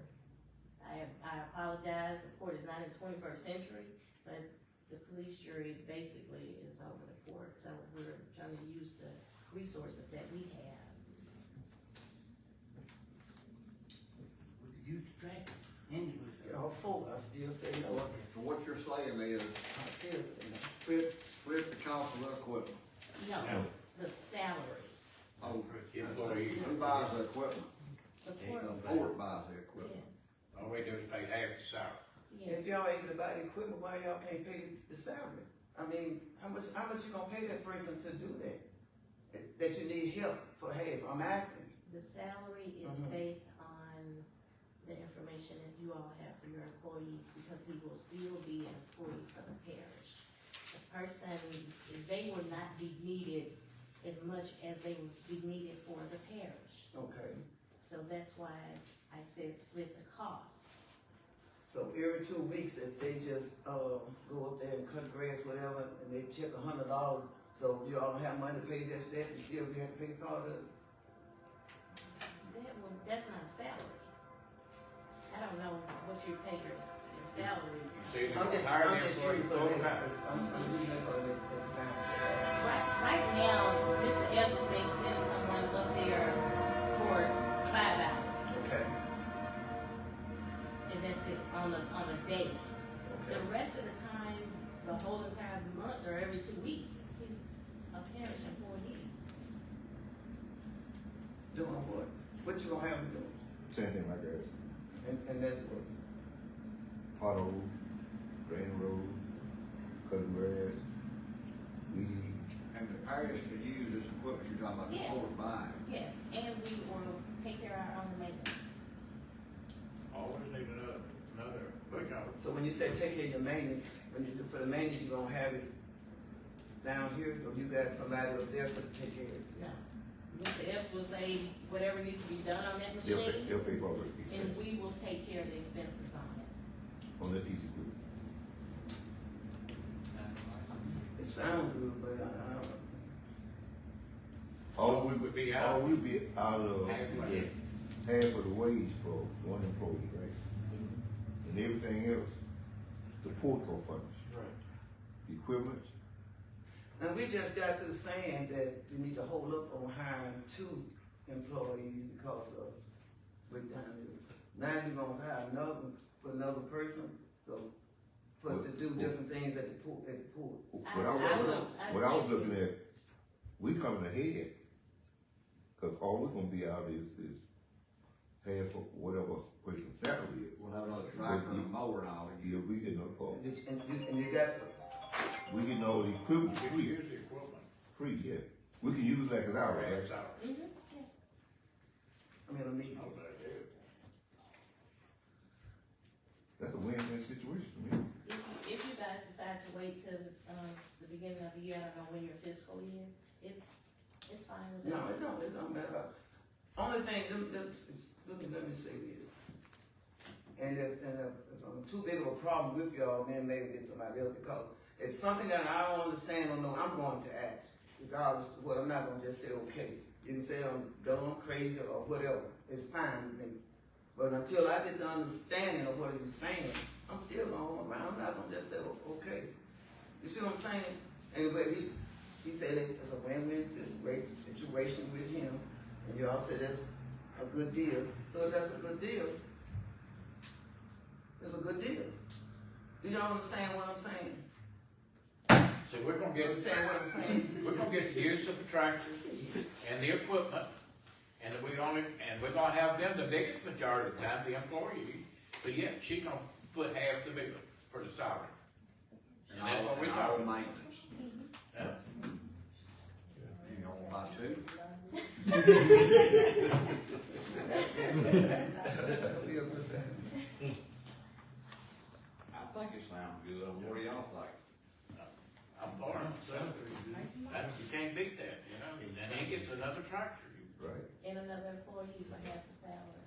I apologize, the port is not in the 21st century, but the police jury basically is over the port, so we're trying to use the resources that we have. We could use the tractor, and Y'all fool, I still say no. So what you're saying is, I still say no. split the cost of the equipment. No, No. the salary, Oh, Employees. who buys the equipment? the The port, port buys the equipment. yes, All we do is pay half the salary. If yes. y'all able to buy the equipment, why y'all can't pay the salary? I mean, how much you gonna pay that person to do that? That you need help for half, I'm asking. The salary is Mhm. based on the information that you all have for your employees, because he will still be an employee for the parish. The person, they will not be needed as much as they would be needed for the parish. Okay. So that's why I said split the cost. So every 2 weeks, if they just, go up there and cut grass, whatever, and they check $100, so you all don't have money to pay that, and still you have to pay part of it? That's not a salary. I don't know what you pay your salary. You see, they I'm just hire the shooting employee for full the, time. I'm using it for the example. Right now, Mr. Epps may send someone up there for 5 hours, Okay, and that's it, on a day. The okay. rest of the time, the whole entire month, or every 2 weeks, he's a parish employee. Doing what? What you gonna have them do? Same thing like that. And that's what? Pothole, drain road, cutting grass, weed. And the parish can use this equipment you're talking about, the Yes. port buying. Yes, and we will take care of our own maintenance. Always need another look out. So when you say take care of your maintenance, when you do for the maintenance, you gonna have it down here, or you got somebody up there for to take care of it? No. Mr. Epps will say whatever needs to be done on that They'll pay, machine, they'll pay for it. and we will take care of the expenses on it. On that piece of equipment. It sounds good, but I don't know. All we Would be out. all we'll be out of Half of is it. half of the wage for one employee, right? And everything else, the port will furnish. Right. Equipment, And we just got through saying that we need to hold up on hiring 2 employees because of what time it is. Now you're gonna hire another person, so, to do different things at the port, what I was looking at, we coming ahead. Cause all we're gonna be out is half of whatever person's salary is. We'll have another tractor and a mower and all. Yeah, we getting And you got some, we getting all the equipment We free, use the equipment. free, yeah. We can use like an hour, right? Half salary. Yes. I mean, No, but I do. That's a win-win situation for me. If you guys decide to wait till, the beginning of the year, I don't know when your fiscal is, it's fine with no, us. it don't matter. Only thing, let me say this. And if I'm too big of a problem with y'all, then maybe get somebody else, because if something that I don't understand or know, I'm going to ask. Regardless of what, I'm not gonna just say, okay. You can say I'm dumb, crazy, or whatever, it's fine with me. But until I get the understanding of what you're saying, I'm still gonna hold around, I'm not gonna just say, okay. You see what I'm saying? Anyway, he said that it's a win-win situation with him, and you all said that's a good deal. So if that's a good deal, it's a good deal. Do y'all understand what I'm saying? So we're gonna You get, understand what I'm saying? we're gonna get the use of the tractors and the equipment, and we're gonna have them the biggest majority of the time, the employee, but yet she gonna put half the bill for the salary. And that's what we're And all talking about. maintenance. Yeah. You don't buy 2? That'll be a good thing. I think it sounds good, what do y'all think? I'm for it. You can't beat that, you know, and then he gets another tractor. Right, And another employee for half the salary.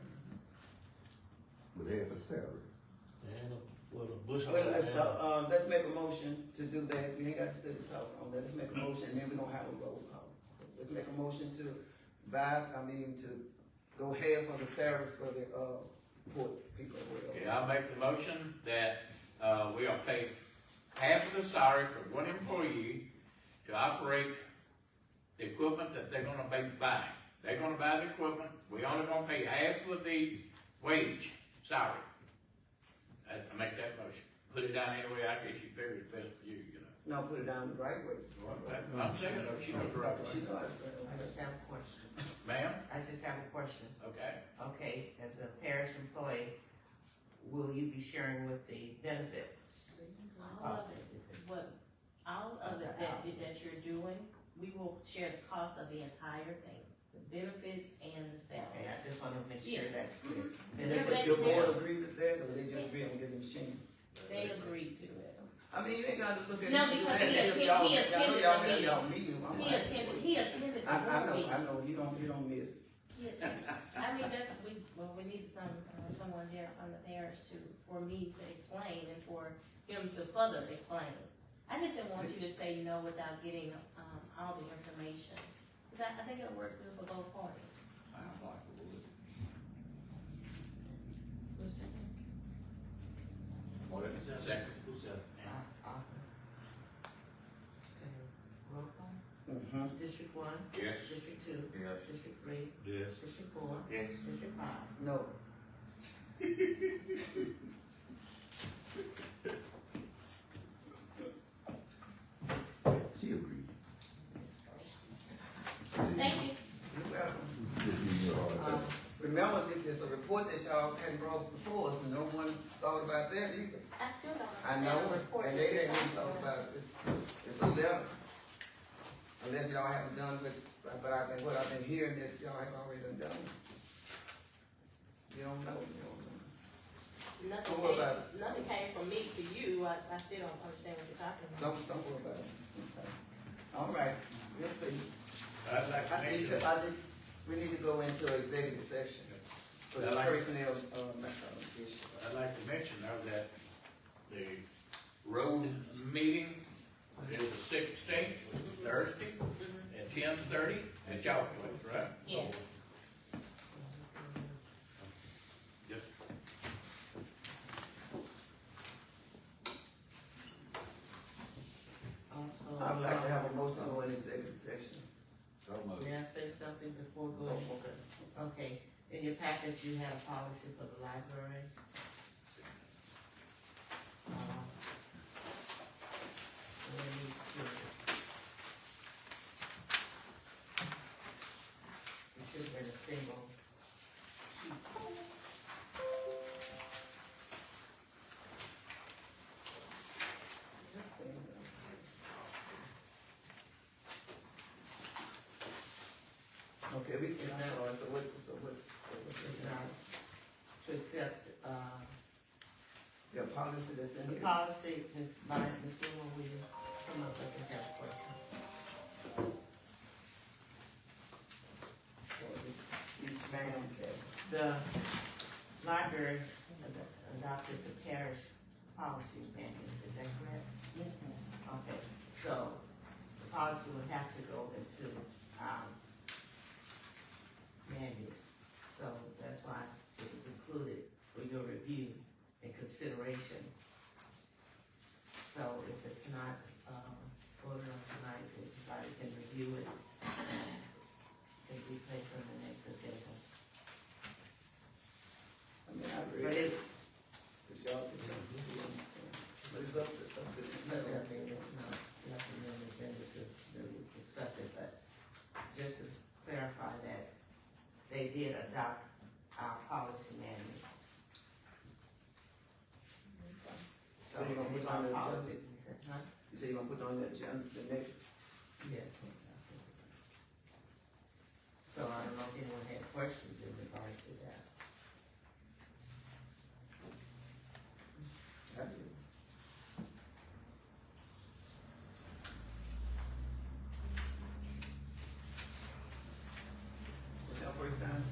with half of the salary. And, well, the bush. Well, let's make a motion to do that, we ain't got to stay to talk on that, let's make a motion, and then we're gonna have a roll call. Let's make a motion to to go half of the salary for the, port people or whatever. Yeah, I'll make the motion that, we'll pay half of the salary for one employee to operate the equipment that they're gonna be buying. They're gonna buy the equipment, we only gonna pay half of the wage, salary. I make that motion, put it down any way I guess you figure it's best for you, you know. No, put it down the right way. I'm saying, she knows the right She way. knows it. I just have a question. Ma'am, I just have a question. okay, Okay, as a parish employee, will you be sharing with the benefits? All of it, all of it that you're doing, we will share the cost of the entire thing, the benefits and the Okay, salary. I just wanna make sure Yes. that's clear. And that's what your board agreed with that, or they just agreed on getting the machine? They agreed to it. I mean, you ain't gotta look at. No, because he attended Y'all the have meeting. y'all meeting. I'm He like- attended the board meeting. I know, you don't miss. He attended. I mean, we needed someone there from the parish for me to explain and for him to further explain. I just didn't want you to say no without getting, all the information. Cause I think it'll work good for both parties. Sounds like it would. Who's second? What is it? second. Who's that? Arthur. Okay, roll call. Mm-hmm. District one? Yes. District two? Yes. District three? Yes. District four? Yes. District five? No. She agreed. Thank you. You're welcome. You know, all that. Remember, it's a report that y'all hadn't brought before us, and no one thought about that either. I still don't I understand know, the report. and that they you're didn't even talking thought about. about it. It's a letter. Unless y'all haven't done what I've been hearing that y'all have already done. You don't know. Don't worry about it. Nothing came from me to you, I still don't understand what you're talking about. Don't worry about it. Okay. All right, we'll see. I'd like to mention, We need to go into executive session. So the I like- personnel, issue. I'd like to mention though that the road meeting is the 16th, Thursday, at 10:30 at y'all place, right? Yes. Just Also, I'd like to have a motion to go in executive session. So moved. May I say something before going? Okay. Okay, in your package, you had a policy for the library. Where it needs to. It should have been a single sheet. Let's see. Okay, we see, I'm sorry, so what? Now, to accept, The policy that's in the here. policy, Ms. Newell, will you come up with this question? Yes, ma'am, okay. The library adopted the parish policy manual, is that correct? Yes, ma'am. Okay, so the policy would have to go into our manual. So that's why it was included for your review and consideration. So if it's not, voted on tonight, everybody can review it and be placed on the next agenda. I mean, I But read it, it, but y'all can understand. But it's up to but I mean, it's not, nothing on the agenda to really discuss it, but just to clarify that they did adopt our policy manual. So you're gonna put on the Our policy, we said, huh? You say you're gonna put on the agenda, the next, Yes. So I don't know if anyone had questions in regards to that.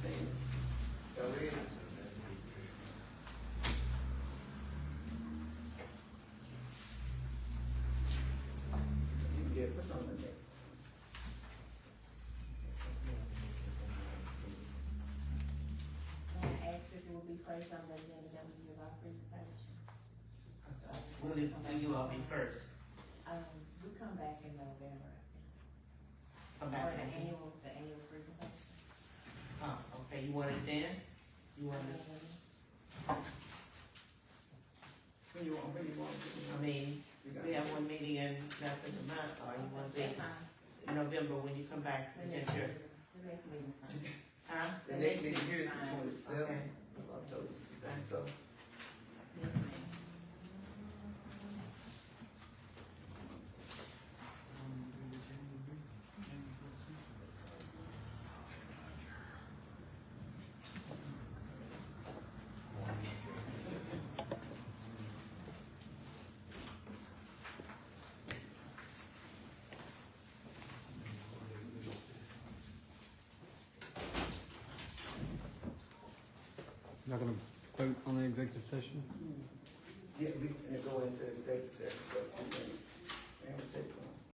seen it. Y'all read it? You can get put on the next. I asked if it would be placed on the agenda that we give our presentation. Will you all be first? We come back in November, Come or back the and, annual presentation. oh, okay, you want it then? You want this, When you want, I mean, You got we it. have one meeting in nothing a month, or you want this That's fine. in November when you come back, The present next your, meeting, the next meeting's fine. huh? The next meeting here is the Fine. 27th Okay. of October, so. Yes, ma'am. Not gonna vote on the executive session? Yeah, we can go into executive session for a few minutes. And we'll take